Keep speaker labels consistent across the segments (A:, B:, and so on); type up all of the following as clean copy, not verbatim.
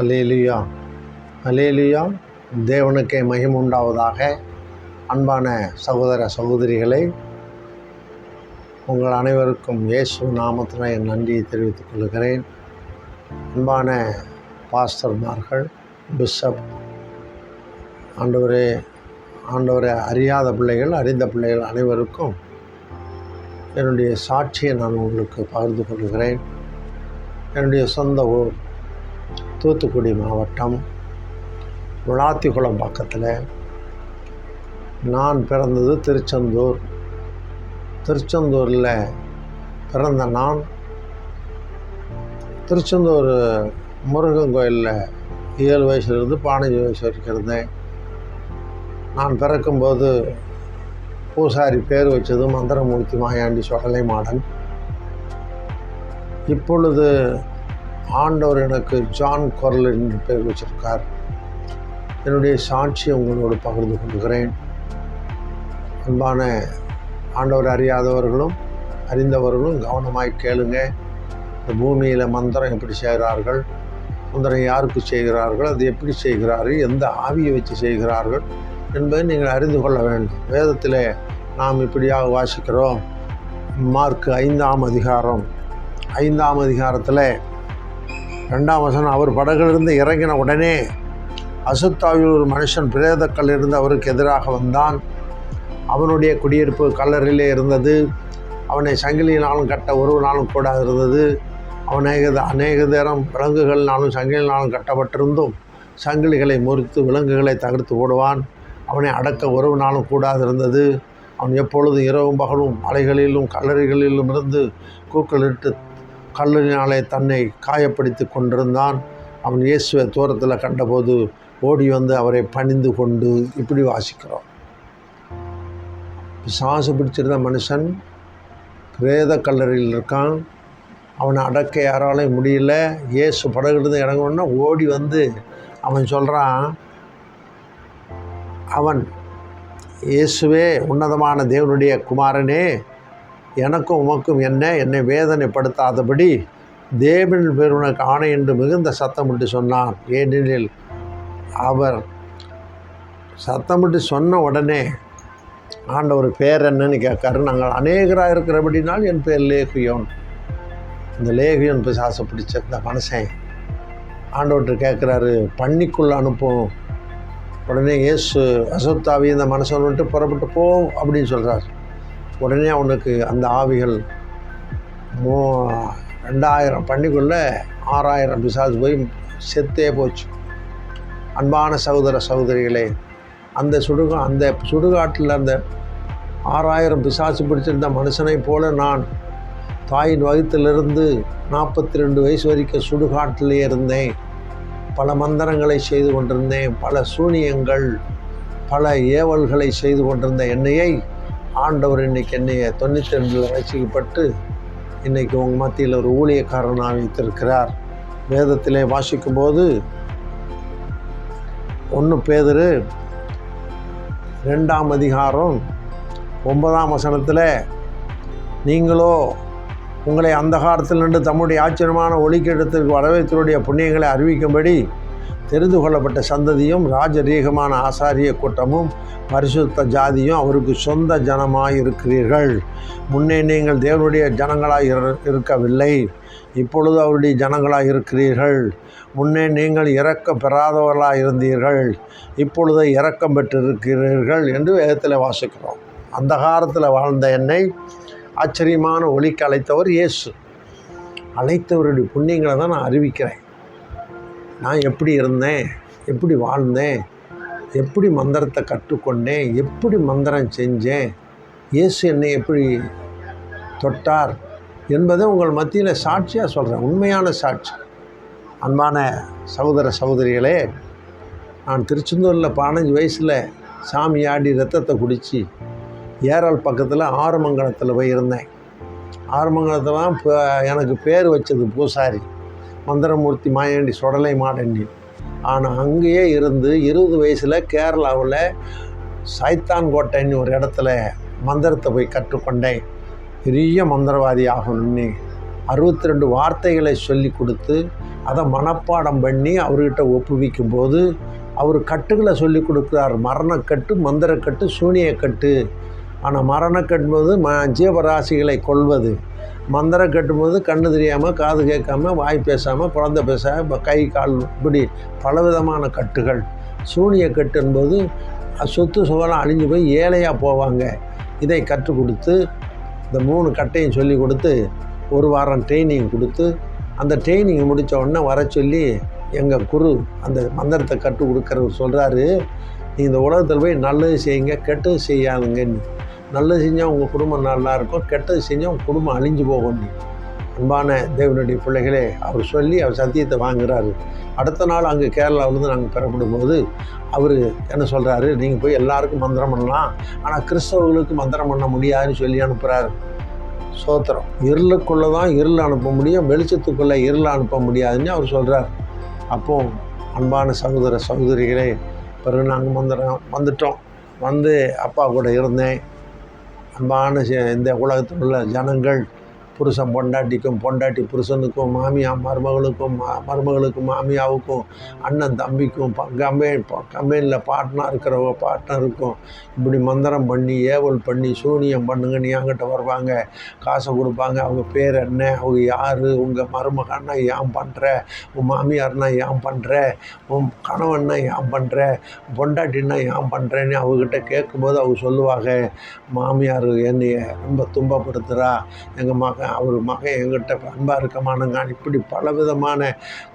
A: அல்லேலூயா, அல்லேலூயா. தேவனுக்கே மகிமை உண்டாவதாக. அன்பான சகோதர சகோதரிகளை, உங்கள் அனைவருக்கும் இயேசு நாமத்தில் என் நன்றியை தெரிவித்துக் கொள்கிறேன். அன்பான பாஸ்டர்மார்கள், பிஷப், ஆண்டவரை அறியாத பிள்ளைகள், அறிந்த பிள்ளைகள் அனைவருக்கும் என்னுடைய சாட்சியை நான் உங்களுக்கு பகிர்ந்து கொள்கிறேன். என்னுடைய சொந்த ஊர் தூத்துக்குடி மாவட்டம் விளாத்திக்குளம் பக்கத்தில். நான் பிறந்தது திருச்செந்தூரில் பிறந்த நான் திருச்செந்தூர் முருகன் கோயிலில் 7 வயசுலேருந்து 15 வயசு வரைக்கும் இருந்தேன். நான் பிறக்கும்போது பூசாரி பேர் வச்சது மந்திரமூர்த்தி மாயாண்டி சொடலை மாடன். இப்பொழுது ஆண்டவர் எனக்கு ஜான் கொரல் என்று பேர் வச்சிருக்கார். என்னுடைய சாட்சியை உங்களோடு பகிர்ந்து கொள்கிறேன். அன்பான ஆண்டவர் அறியாதவர்களும் அறிந்தவர்களும் கவனமாய் கேளுங்க. இந்த பூமியில் மந்திரம் எப்படி செய்கிறார்கள், மந்திரம் யாருக்கு செய்கிறார்கள், அது எப்படி செய்கிறார்கள், எந்த ஆவியை வச்சு செய்கிறார்கள் என்பதை நீங்கள் அறிந்து கொள்ள வேண்டும். வேதத்தில் நாம் இப்படியாக வாசிக்கிறோம். மார்க் 5ஆம் அதிகாரம் 5ஆம் அதிகாரத்தில் 2ஆம் வசனம், அவர் படகிலிருந்து இறங்கின உடனே அசுத்தாவில் ஒரு மனுஷன் பிரேதக்கல்லிருந்து அவருக்கு எதிராக வந்தான். அவனுடைய குடியிருப்பு கல்லறையிலே இருந்தது. அவனை சங்கிலியினாலும் கட்ட ஒருவனாலும் கூட இருந்தது. அவன் அநேக நேரம் விலங்குகளினாலும் சங்கிலினாலும் கட்டப்பட்டிருந்தும் சங்கிலிகளை முறித்து விலங்குகளை தகர்த்து ஓடுவான். அவனை அடக்க ஒருவனாலும் கூடாது இருந்தது. அவன் எப்பொழுதும் இரவும் பகலும் மலைகளிலும் கல்லறைகளிலும் இருந்து கூக்களிட்டு கல்லினாலே தன்னை காயப்படுத்தி கொண்டிருந்தான். அவன் இயேசுவை தூரத்தில் கண்டபோது ஓடி வந்து அவரை பணிந்து கொண்டு, இப்படி வாசிக்கிறோம். பிசாசு பிடிச்சிருந்த மனுஷன் பிரேத கல்லறையில் இருக்கான். அவனை அடக்க யாராலையும் முடியல. இயேசு படகுலேருந்து இறங்கணுன்னா ஓடி வந்து அவன் சொல்கிறான், அவன் இயேசுவே உன்னதமான தேவனுடைய குமாரனே, எனக்கும் உமக்கும் என்னை வேதனைப்படுத்தாதபடி தேவன் பேர் உனக்கு ஆணை என்று மிகுந்த சத்தமிட்டு சொன்னான். ஏனெனில் அவர் சத்தமிட்டு சொன்ன உடனே ஆண்டவர் பேர் என்னன்னு கேட்காரு. நாங்கள் அநேகராக இருக்கிறபடினால் என் பேர் லேகியோன். இந்த லேகியோன் பிசாசை பிடிச்ச இந்த மனுஷன் ஆண்டவர்கிட்ட கேட்குறாரு, பண்ணிக்குள்ளே அனுப்பும். உடனே இயேசு அசுத்தாவி இந்த மனுஷன் விட்டு புறப்பட்டு போ அப்படின்னு சொல்கிறார். உடனே அவனுக்கு அந்த ஆவிகள் 2000 பண்ணிக்குள்ளே 6000 பிசாசு போய் செத்தே போச்சு. அன்பான சகோதர சகோதரிகளே, அந்த சுடுகாட்டில் அந்த 6000 பிசாசு பிடிச்சிருந்த மனுஷனை போல நான் தாயின் வயிற்றிலிருந்து 42 வயசு வரைக்கும் சுடுகாட்டிலே இருந்தேன். பல மந்திரங்களை செய்து கொண்டிருந்தேன். பல சூனியங்கள், பல ஏவல்களை செய்து கொண்டிருந்த என்னையை ஆண்டவர் இன்றைக்கி என்னையை 92 ரசிக்கப்பட்டு இன்றைக்கி உங்கள் மத்தியில் ஒரு ஊழியக்காரனாக வைத்திருக்கிறார். வேதத்திலே வாசிக்கும்போது 1 பேதுரு 2ஆம் அதிகாரம் 9ஆம் வசனத்தில், நீங்களோ உங்களை அந்தகாரத்தில் நின்று தம்முடைய ஆச்சரியமான ஒளிக்கிடத்திற்கு வரவேற்புடைய புண்ணியங்களை அறிவிக்கும்படி தெரிந்து கொள்ளப்பட்ட சந்ததியும் ராஜரீகமான ஆசாரிய கூட்டமும் பரிசுத்த ஜாதியும் அவருக்கு சொந்த ஜனமாய் இருக்கிறீர்கள். முன்னே நீங்கள் தேவனுடைய ஜனங்களாய் இருக்கவில்லை, இப்பொழுது அவருடைய ஜனங்களாய் இருக்கிறீர்கள். முன்னே நீங்கள் இரக்கம் பெறாதவர்களாக இருந்தீர்கள், இப்பொழுது இரக்கம் பெற்றிருக்கிறீர்கள் என்று வேதத்தில் வாசிக்கிறோம். அந்தகாரத்தில் வாழ்ந்த என்னை ஆச்சரியமான ஒளிக்கு அழைத்தவர் இயேசு. அழைத்தவருடைய புண்ணியங்களை தான் நான் அறிவிக்கிறேன். நான் எப்படி இருந்தேன், எப்படி வாழ்ந்தேன், எப்படி மந்திரத்தை கற்றுக்கொண்டேன், எப்படி மந்திரம் செஞ்சேன், இயேசு என்னை எப்படி தொட்டார் என்பதை உங்கள் மத்தியில் சாட்சியாக சொல்கிறேன். உண்மையான சாட்சி. அன்பான சகோதர சகோதரிகளே, நான் திருச்செந்தூரில் 15 வயசில் சாமி ஆடி ரத்தத்தை குடித்து ஏரால் பக்கத்தில் ஆறுமங்கலத்தில் போய் இருந்தேன். ஆறுமங்கலத்தில் தான் எனக்கு பேர் வச்சது பூசாரி மந்திரமூர்த்தி மாயாண்டி சொடலை மாடண்டி. ஆனால் அங்கேயே இருந்து 20 வயசில் கேரளாவில் சைத்தான் கோட்டைன்னு ஒரு இடத்துல மந்திரத்தை போய் கற்றுக்கொண்டேன். பெரிய மந்திரவாதி ஆகணும்னு 62 வார்த்தைகளை சொல்லி கொடுத்து அதை மனப்பாடம் பண்ணி அவர்கிட்ட ஒப்புவிக்கும்போது அவர் கட்டுகளை சொல்லி கொடுக்குறார். மரணக்கட்டு, மந்திரக்கட்டு, சூனியக்கட்டு. ஆனால் மரணக்கட்டும்போது ஜீவராசிகளை கொல்வது, மந்திரம் கட்டும்போது கண்ணு தெரியாமல், காது கேட்காமல், வாய் பேசாமல், குழந்தை பேசாமல், கை கால் இப்படி பலவிதமான கட்டுகள். சூனியக்கட்டு என்பது சொத்து சுகலாம் அழிஞ்சு போய் ஏழையாக போவாங்க. இதை கற்றுக் கொடுத்து இந்த 3 கட்டையும் சொல்லி கொடுத்து 1 வாரம் ட்ரைனிங் கொடுத்து, அந்த ட்ரைனிங் முடித்த உடனே வர சொல்லி எங்கள் குரு அந்த மந்திரத்தை கற்றுக் கொடுக்குறவர் சொல்கிறாரு, நீ இந்த உலகத்தில் போய் நல்லது செய்யுங்க, கெட்டது செய்யாதுங்கன்னு. நல்லது செஞ்சால் உங்கள் குடும்பம் நல்லாயிருக்கும், கெட்டது செஞ்சால் உங்கள் குடும்பம் அழிஞ்சு போகும். அன்பான தேவனுடைய பிள்ளைகளே, அவர் சொல்லி அவர் சத்தியத்தை வாங்குகிறாரு. அடுத்த நாள் அங்கே கேரளாவிலேருந்து நாங்கள் பெறப்படும் போது அவர் என்ன சொல்கிறாரு, நீங்கள் போய் எல்லாருக்கும் மந்திரம் பண்ணலாம், ஆனால் கிறிஸ்தவர்களுக்கு மந்திரம் பண்ண முடியாதுன்னு சொல்லி அனுப்புகிறாரு. சோத்திரம். இருளுக்குள்ளே தான் இருள் அனுப்ப முடியும், வெளிச்சத்துக்குள்ளே இருள் அனுப்ப முடியாதுன்னு அவர் சொல்கிறார். அப்போது அன்பான சகோதர சகோதரிகளே, பிறகு நாங்கள் வந்துட்டோம். வந்து அப்பா கூட இருந்தேன். அன்பான இந்த உலகத்தில் உள்ள ஜனங்கள், புருஷன் பொண்டாட்டிக்கும், பொண்டாட்டி புருஷனுக்கும், மாமியா மருமகளுக்கும், மருமகளுக்கும் மாமியாவுக்கும், அண்ணன் தம்பிக்கும், கம்பெனியில் பார்ட்னர் இருக்கிறவங்க பார்ட்னருக்கும் இப்படி மந்திரம் பண்ணி ஏவல் பண்ணி சூனியம் பண்ணுங்கன்னு என்கிட்ட வருவாங்க. காசை கொடுப்பாங்க. அவங்க பேர் என்ன, அவங்க யார், உங்கள் மருமகன்னா ஏன் பண்ணுற, உன் மாமியார்னா ஏன் பண்ணுற, உன் கணவன்னா ஏன் பண்ணுற, பொண்டாட்டின்னா ஏன் பண்ணுறேன்னு அவங்ககிட்ட கேட்கும்போது அவங்க சொல்லுவாங்க, மாமியார் என்னைய ரொம்ப துன்பப்படுத்துகிறா, எங்கள் அவர் மகன் எங்கிட்ட அன்பாக இருக்கமானுங்க. இப்படி பலவிதமான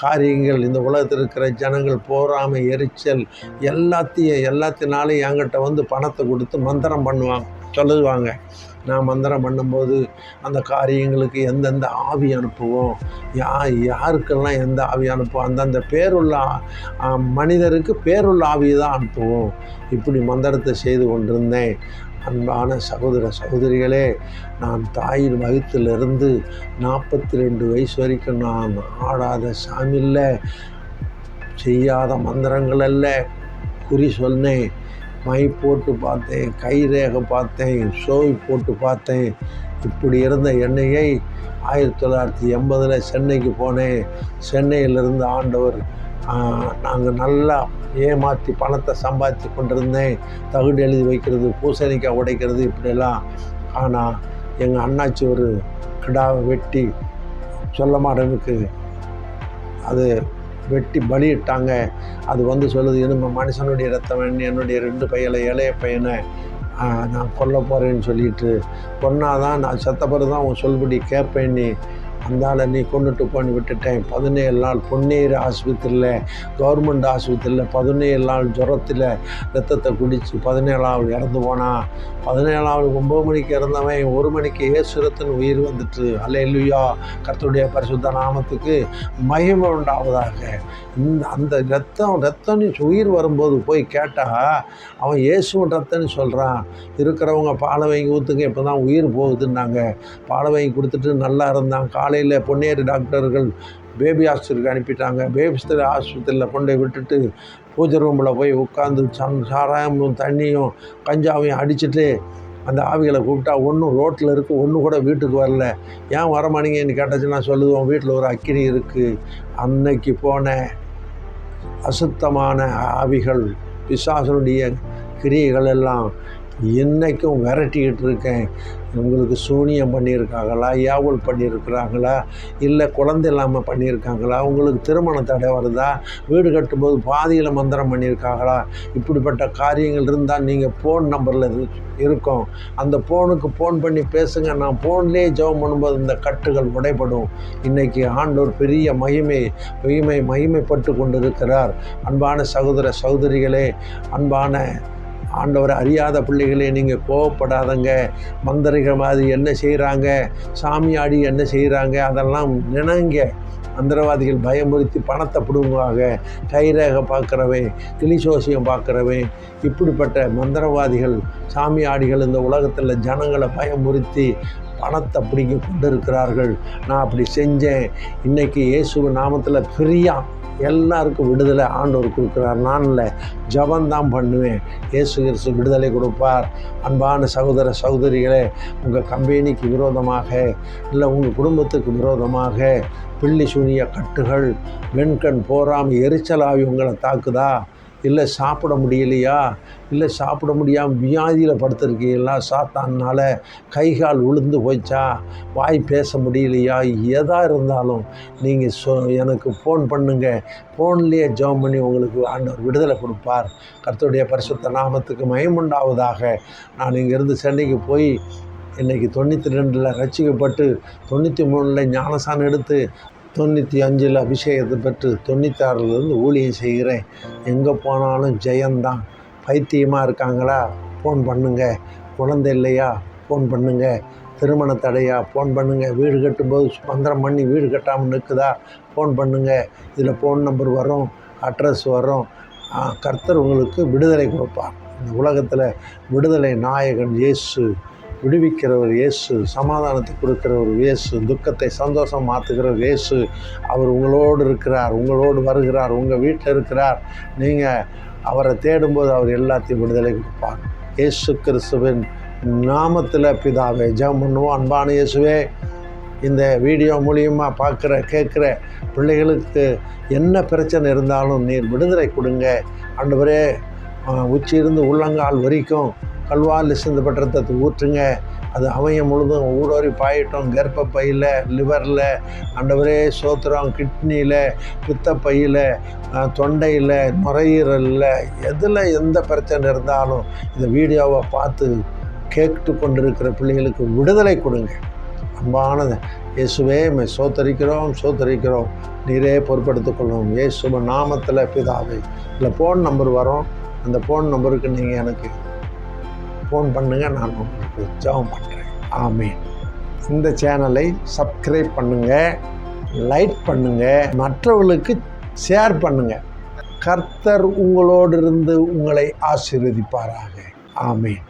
A: காரியங்கள். இந்த உலகத்தில் இருக்கிற ஜனங்கள் போராமை, எரிச்சல் எல்லாத்தினாலும் என்கிட்ட வந்து பணத்தை கொடுத்து மந்திரம் சொல்லுவாங்க. நான் மந்திரம் பண்ணும்போது அந்த காரியங்களுக்கு எந்தெந்த ஆவி அனுப்புவோம், யாருக்கெல்லாம் எந்த ஆவி அனுப்புவோம், அந்தந்த பேருள்ள மனிதருக்கு பேருள்ள ஆவியை தான் அனுப்புவோம். இப்படி மந்திரத்தை செய்து கொண்டிருந்தேன். அன்பான சகோதர சகோதரிகளே, நான் தாயின் வயிற்றிலிருந்து 42 வயசு வரைக்கும் நான் ஆடாத சாமில்ல, செய்யாத மந்திரங்கள் அல்ல, குறி சொன்னேன், மை போட்டு பார்த்தேன், கை ரேகை பார்த்தேன், சோய் போட்டு பார்த்தேன். இப்படி இருந்த என்னையை 1980 சென்னைக்கு போனேன். சென்னையிலிருந்து ஆண்டவர் நாங்கள் நல்லா ஏமாற்றி பணத்தை சம்பாதித்து கொண்டிருந்தேன். தகுடு எழுதி வைக்கிறது, பூசணிக்காய் உடைக்கிறது, இப்படியெல்லாம். ஆனால் எங்கள் அண்ணாச்சி ஒரு கிடாவை வெட்டி சொல்ல மாட்டேனுக்கு அது வெட்டி பலியிட்டாங்க. அது வந்து சொல்லுது, என்னும் மனுஷனுடைய ரத்தம் என்னுடைய 2 பையனை, இளைய பையனை நான் கொல்ல போகிறேன்னு சொல்லிட்டு, கொன்னாதான் நான் செத்த பிறகு தான் உன் சொல்படி கேட்பேன், நீ அந்தால நீ கொண்டுட்டு போன்னு விட்டுட்டேன். 17 நாள் பொன்னேரி ஆஸ்பத்திரியில், கவர்மெண்ட் ஆஸ்பத்திரியில் 17 நாள் ஜுரத்தில் ரத்தத்தை குடித்து 17ஆவது இறந்து போனான். 17ஆவது 9 மணிக்கு இறந்தவன் 1 மணிக்கு இயேசுரத்தின் உயிர் வந்துட்டு. அல்லேலூயா, கர்த்தருடைய பரிசுத்த நாமத்துக்கு மகிமை உண்டாவதாக. அந்த ரத்தம் உயிர் வரும்போது போய் கேட்டால் அவன் இயேசுவின் ரத்தம்னு சொல்கிறான். இருக்கிறவங்க பாலை வாங்கி ஊற்றுங்க, இப்போ தான் உயிர் போகுதுன்னாங்க. பாலை வாங்கி கொடுத்துட்டு நல்லா இருந்தான். காலையில் பொன்னேரி டாக்டர்கள் பேபி ஆஸ்பத்திரிக்கு அனுப்பிட்டாங்க. பேபி ஆஸ்பத்திரியில் கொண்டு விட்டுட்டு பூஜை ரூமில் போய் உட்காந்து சாராயமும் தண்ணியும் கஞ்சாவையும் அடிச்சுட்டு அந்த ஆவிகளை கூப்பிட்டா ஒன்றும் ரோட்டில் இருக்குது, ஒன்று கூட வீட்டுக்கு வரல. ஏன் வரமானீங்கன்னு கேட்டாச்சுன்னா சொல்லுவோம், வீட்டில் ஒரு அக்கினி இருக்குது. அன்னைக்கு போன அசுத்தமான ஆவிகள், பிசாசனுடைய கிரியைகள் எல்லாம் இன்றைக்கும் விரட்டிக்கிட்டு இருக்கேன். உங்களுக்கு சூனியம் பண்ணியிருக்காங்களா, ஏவல் பண்ணியிருக்கிறாங்களா, இல்லை குழந்தை இல்லாமல் பண்ணியிருக்காங்களா, உங்களுக்கு திருமண தடை வருதா, வீடு கட்டும்போது பாதியில் மந்திரம் பண்ணியிருக்காங்களா, இப்படிப்பட்ட காரியங்கள் இருந்தால் நீங்கள் ஃபோன் நம்பரில் இருக்கும். அந்த ஃபோனுக்கு ஃபோன் பண்ணி பேசுங்க. நான் ஃபோன்லேயே ஜெபம் பண்ணும்போது இந்த கட்டுகள் உடைப்படும். இன்றைக்கி ஆண்டவர் பெரிய மகிமைப்பட்டு கொண்டு இருக்கிறார். அன்பான சகோதர சகோதரிகளே, அன்பான ஆண்டவரை அறியாத பிள்ளைகளே, நீங்கள் கோவப்படாதங்க. மந்திரிகள் மாதிரி என்ன செய்கிறாங்க, சாமியாடி என்ன செய்கிறாங்க, அதெல்லாம் நினைங்க. மந்திரவாதிகள் பயமுறுத்தி பணத்தை பிடுங்குவாங்க. கைரேகை பார்க்குறவன், கிளிசோசியம் பார்க்குறவன், இப்படிப்பட்ட மந்திரவாதிகள், சாமியாடிகள் இந்த உலகத்தில் ஜனங்களை பயமுறுத்தி பணத்தை பிடிங்கி கொண்டு இருக்கிறார்கள். நான் அப்படி செஞ்சேன். இன்றைக்கி இயேசுவின் நாமத்தில் பிரியா எல்லாருக்கும் விடுதலை ஆண்டவர் கொடுக்குறார். நான் இல்லை, ஜபந்தான் பண்ணுவேன். இயேசு கிறிஸ்து விடுதலை கொடுப்பார். அன்பான சகோதர சகோதரிகளே, உங்கள் கம்பெனிக்கு விரோதமாக இல்லை உங்கள் குடும்பத்துக்கு விரோதமாக பில்லி சூனிய கட்டுகள், வெண்கண் போராமல் எரிச்சலாகி உங்களை தாக்குதா? இல்லை சாப்பிட முடியலையா? இல்லை சாப்பிட முடியாமல் வியாதியில் படுத்திருக்கீங்களா? சாத்தானால் கைகால் உளுந்து போச்சா? வாய் பேச முடியலையா? எதாக இருந்தாலும் நீங்கள் எனக்கு ஃபோன் பண்ணுங்கள். ஃபோன்லேயே ஜெபம் பண்ணி உங்களுக்கு ஆண்டவர் விடுதலை கொடுப்பார். கர்த்தருடைய பரிசுத்த நாமத்துக்கு மகிமையுண்டாவதாக. நான் இங்கேருந்து சென்னைக்கு போய் இன்றைக்கி 92 ரட்சிக்கப்பட்டு 93 ஞானசானம் எடுத்து 95 அபிஷேகத்தை பெற்று 96 ஊழியம் செய்கிறேன். எங்கே போனாலும் ஜெயந்தான். பைத்தியமாக இருக்காங்களா? ஃபோன் பண்ணுங்கள். குழந்தை இல்லையா? ஃபோன் பண்ணுங்கள். திருமண தடையா? ஃபோன் பண்ணுங்கள். வீடு கட்டும்போது மந்திரம் பண்ணி வீடு கட்டாமல் நிற்குதா? ஃபோன் பண்ணுங்கள். இதில் ஃபோன் நம்பர் வரும், அட்ரஸ் வரும். கர்த்தர் உங்களுக்கு விடுதலை கொடுப்பார். இந்த உலகத்தில் விடுதலை நாயகன் இயேசு, விடுவிக்கிறவர் இயேசு, சமாதானத்தை கொடுக்கிறவர் இயேசு, துக்கத்தை சந்தோஷம் மாற்றுகிறவர் இயேசு. அவர் உங்களோடு இருக்கிறார், உங்களோடு வருகிறார், உங்கள் வீட்டில் இருக்கிறார். நீங்கள் அவரை தேடும்போது அவர் எல்லாத்தையும் விடுதலை கொடுப்பார். இயேசு கிறிஸ்துவின் நாமத்தில் பிதாவே ஜெபம் பண்ணுவோம். அன்பான இயேசுவே, இந்த வீடியோ மூலியமாக பார்க்குற கேட்குற பிள்ளைகளுக்கு என்ன பிரச்சனை இருந்தாலும் நீர் விடுதலை கொடுங்க ஆண்டவரே. உச்சியிருந்து உள்ளங்கால் வரைக்கும் கல்வாரில் சிந்தப்பட்ட ரத்தத்தை ஊற்றுங்க. அது அவயம் முழுதும் ஊடோரி பாயிட்டோம். கர்ப்பப்பையில், லிவரில் ஆண்டவரே சோத்திரம், கிட்னியில், பித்தப்பையில், தொண்டையில், நுரையீரலில், எதில் எந்த பிரச்சனை இருந்தாலும் இந்த வீடியோவை பார்த்து கேட்டு கொண்டிருக்கிற பிள்ளைகளுக்கு விடுதலை கொடுங்க. அன்பானது இயேசுவே, சோத்தரிக்கிறோம். நீரே பொறுப்படுத்திக் கொள்ளும். இயேசுவின் நாமத்தில் பிதாவே. இல்லை ஃபோன் நம்பர் வரும். அந்த ஃபோன் நம்பருக்கு நீங்கள் எனக்கு ஃபோன் பண்ணுங்கள். நான் உங்களுக்கு ஜெபம் பண்ணுறேன். ஆமீன். இந்த சேனலை சப்ஸ்கிரைப் பண்ணுங்கள், லைக் பண்ணுங்கள், மற்றவர்களுக்கு ஷேர் பண்ணுங்கள். கர்த்தர் உங்களோடு இருந்து உங்களை ஆசீர்வதிப்பாராக. ஆமீன்.